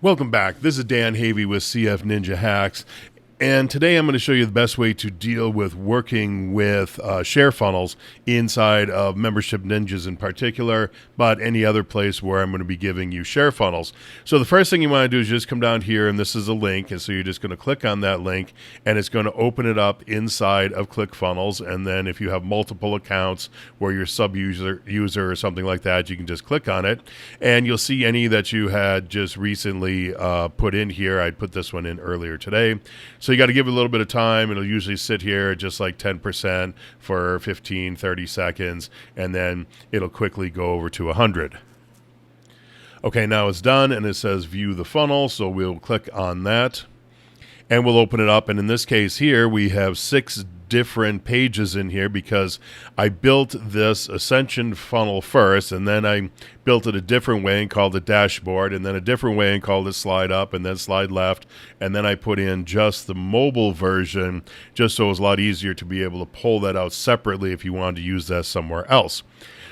Welcome back. This is Dan Havey with CF Ninja Hacks. And today I'm going to show you the best way to deal with working with share funnels inside of Membership Ninjas in particular, but any other place where I'm going to be giving you share funnels. So the first thing you want to do is just come down here, and this is a link. And so you're just going to click on that link, and it's going to open it up inside of ClickFunnels. And then if you have multiple accounts where you're sub-user or something like that, you can just click on it. And you'll see any that you had just recently put in here. I put this one in earlier today. So you got to give it a little bit of time. It'll usually sit here at just like 10% for 15, 30 seconds, and then it'll quickly go over to 100. Okay, now it's done, and it says view the funnel, so we'll click on that, and we'll open it up. And in this case here, we have 6 different pages in here because I built this ascension funnel first, and then I built it a different way and called it dashboard, and then a different way and called it slide up, and then slide left, and then I put in just the mobile version just so it was a lot easier to be able to pull that out separately if you wanted to use that somewhere else.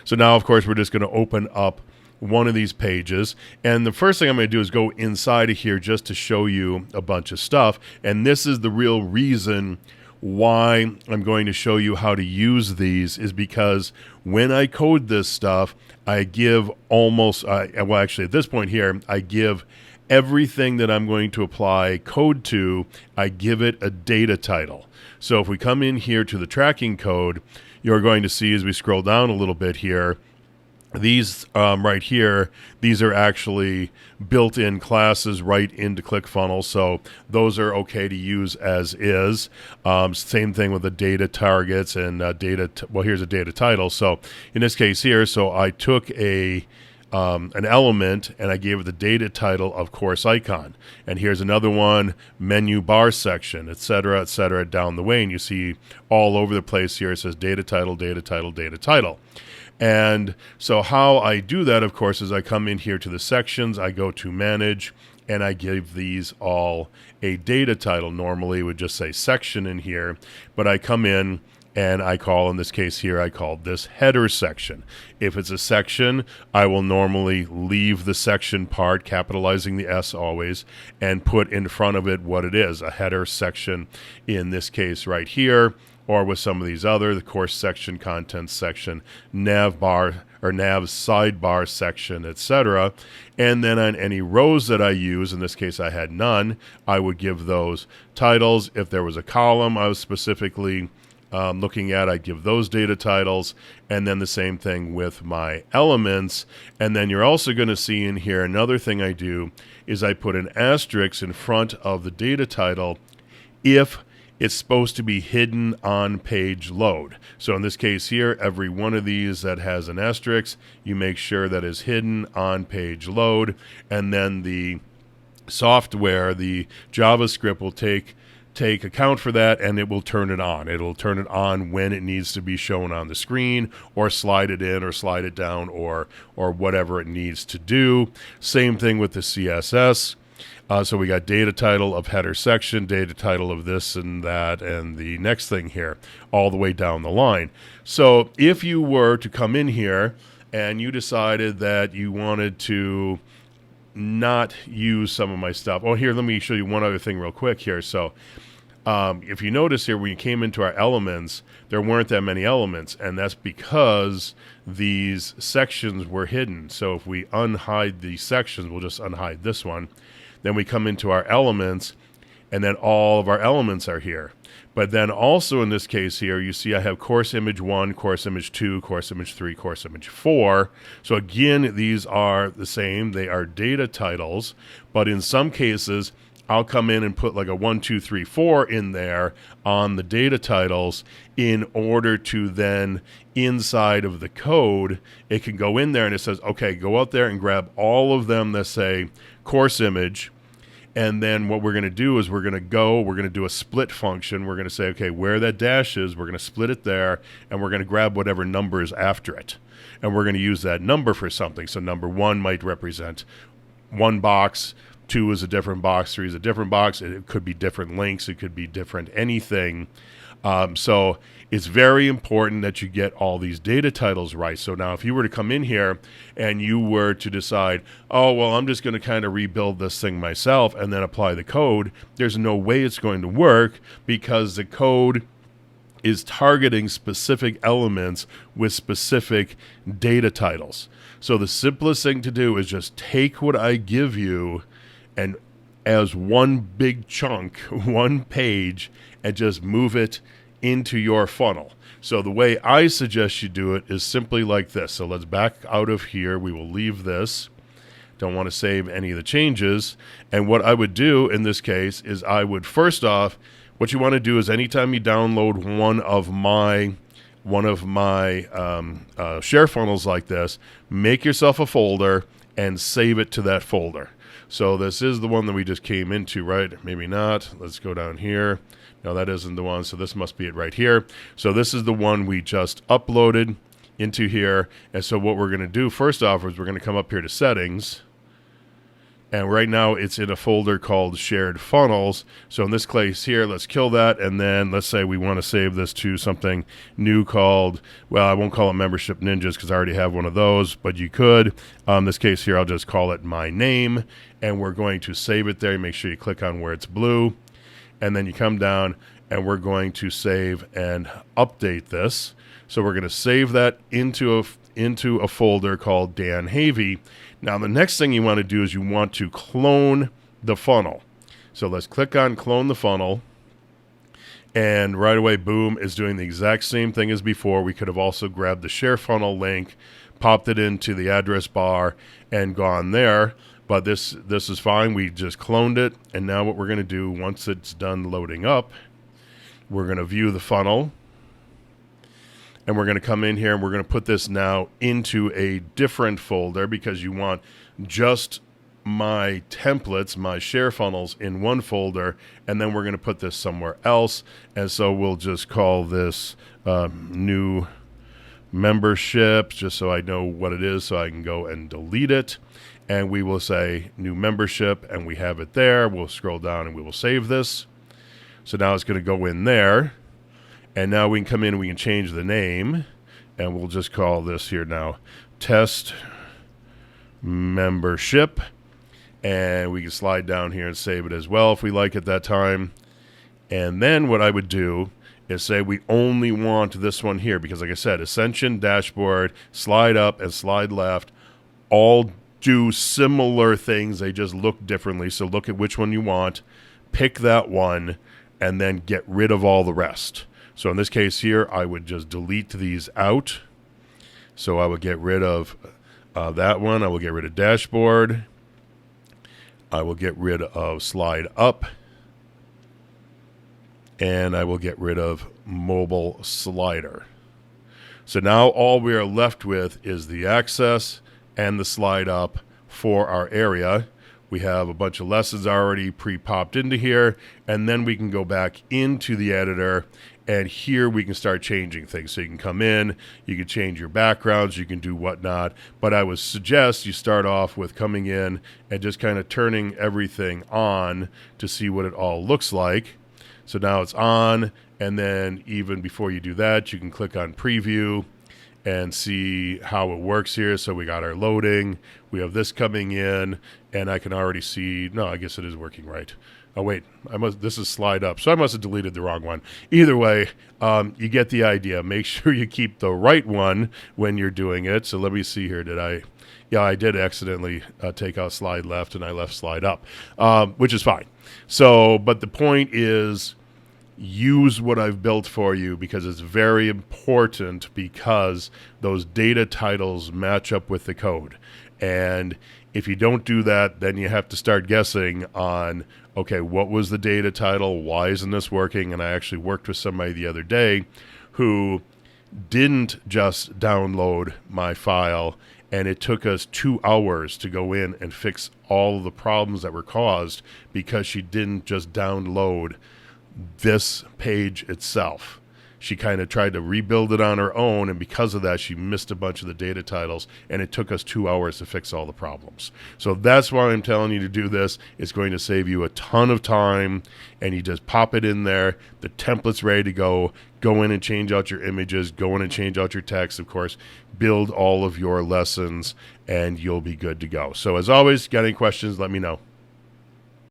So now, of course, we're just going to open up one of these pages, and the first thing I'm going to do is go inside of here just to show you a bunch of stuff. And this is the real reason why I'm going to show you how to use these, is because when I code this stuff, I give almost, well, actually at this point here, I give everything that I'm going to apply code to, I give it a data title. So if we come in here to the tracking code, you're going to see as we scroll down a little bit here, these right here, these are actually built-in classes right into ClickFunnels, so those are okay to use as is. Same thing with the data targets and well, here's a data title. So in this case here, so I took an element and I gave it the data title of course icon. And here's another one, menu bar section, etc., down the way. And you see all over the place here, it says data title, data title, data title. And so how I do that, of course, is I come in here to the sections, I go to manage, and I give these all a data title. Normally it would just say section in here, but I come in and I call, in this case here, I called this header section. If it's a section, I will normally leave the section part, capitalizing the S always, and put in front of it what it is, a header section in this case right here. Or with some of these other, the course section, contents section, nav bar or nav sidebar section, etc. And then on any rows that I use, in this case I had none, I would give those titles. If there was a column I was specifically looking at, I'd give those data titles, and then the same thing with my elements. And then you're also going to see in here, another thing I do is I put an asterisk in front of the data title if it's supposed to be hidden on page load. So in this case here, every one of these that has an asterisk, you make sure that is hidden on page load, and then the software, the JavaScript, will take account for that, and it will turn it on. It'll turn it on when it needs to be shown on the screen, or slide it in or slide it down, or whatever it needs to do. Same thing with the CSS. So we got data title of header section, data title of this and that, and the next thing here, all the way down the line. So if you were to come in here and you decided that you wanted to not use some of my stuff. Oh, here, let me show you one other thing real quick here. So if you notice here, when you came into our elements, there weren't that many elements, and that's because these sections were hidden. So if we unhide these sections, we'll just unhide this one. Then we come into our elements, and then all of our elements are here. But then also in this case here, you see I have course image 1, course image 2, course image 3, course image 4. So again, these are the same. They are data titles. But in some cases, I'll come in and put like a 1, 2, 3, 4 in there on the data titles in order to then, inside of the code, it can go in there and it says, okay, go out there and grab all of them that say course image. And then what we're going to do is we're going to do a split function. We're going to say, okay, where that dash is, we're going to split it there, and we're going to grab whatever number is after it. And we're going to use that number for something. So number 1 might represent one box, 2 is a different box, 3 is a different box. It could be different links. It could be different anything. So it's very important that you get all these data titles right. So now if you were to come in here and you were to decide, oh, well, I'm just going to kind of rebuild this thing myself and then apply the code, there's no way it's going to work because the code is targeting specific elements with specific data titles. So the simplest thing to do is just take what I give you and as one big chunk, one page, and just move it into your funnel. So the way I suggest you do it is simply like this. So let's back out of here. We will leave this. Don't want to save any of the changes. And what I would do in this case is I would first off, what you want to do is anytime you download one of my share funnels like this, make yourself a folder and save it to that folder. So this is the one that we just came into, right? Maybe not. Let's go down here. No, that isn't the one. So this must be it right here. So this is the one we just uploaded into here. And so what we're going to do first off is we're going to come up here to settings. And right now it's in a folder called shared funnels. So in this case here, let's kill that. And then let's say we want to save this to something new called, well, I won't call it Membership Ninjas because I already have one of those, but you could. In this case here, I'll just call it my name. And we're going to save it there. Make sure you click on where it's blue. And then you come down and we're going to save and update this. So we're going to save that into a folder called Dan Havey. Now the next thing you want to do is you want to clone the funnel. So let's click on clone the funnel. And right away, boom, is doing the exact same thing as before. We could have also grabbed the share funnel link, popped it into the address bar, and gone there. But this is fine. We just cloned it. And now what we're going to do, once it's done loading up, we're going to view the funnel. And we're going to come in here and we're going to put this now into a different folder because you want just my templates, my share funnels in one folder. And then we're going to put this somewhere else. And so we'll just call this new membership just so I know what it is so I can go and delete it. And we will say new membership and we have it there. We'll scroll down and we will save this. So now it's going to go in there. And now we can come in and we can change the name. And we'll just call this here now test membership. And we can slide down here and save it as well if we like at that time. And then what I would do is say we only want this one here. Because like I said, Ascension, Dashboard, Slide Up, and Slide Left all do similar things. They just look differently. So look at which one you want. Pick that one. And then get rid of all the rest. So in this case here, I would just delete these out. So I would get rid of that one. I will get rid of Dashboard. I will get rid of Slide Up. And I will get rid of Mobile Slider. So now all we are left with is the access and the Slide Up for our area. We have a bunch of lessons already pre-popped into here, and then we can go back into the editor, and here we can start changing things. So you can come in, you can change your backgrounds, you can do whatnot, but I would suggest you start off with coming in and just kind of turning everything on to see what it all looks like. So now it's on, and then even before you do that, you can click on preview and see how it works here. So we got our loading, we have this coming in, and I can already see, no, I guess it is working right. Oh wait, this is Slide Up, so I must have deleted the wrong one. Either way, you get the idea. Make sure you keep the right one when you're doing it. So let me see here, yeah, I did accidentally take out Slide Left and I left Slide Up, which is fine. So, but the point is, use what I've built for you because it's very important because those data titles match up with the code. And if you don't do that, then you have to start guessing on, okay, what was the data title? Why isn't this working? And I actually worked with somebody the other day who didn't just download my file, and it took us 2 hours to go in and fix all of the problems that were caused because she didn't just download this page itself. she kind of tried to rebuild it on her own, and because of that, she missed a bunch of the data titles, and it took us 2 hours to fix all the problems. So that's why I'm telling you to do this. It's going to save you a ton of time, and you just pop it in there. The template's ready to go. Go in and change out your images. Go in and change out your text, of course. Build all of your lessons, and you'll be good to go. So as always, got any questions, let me know.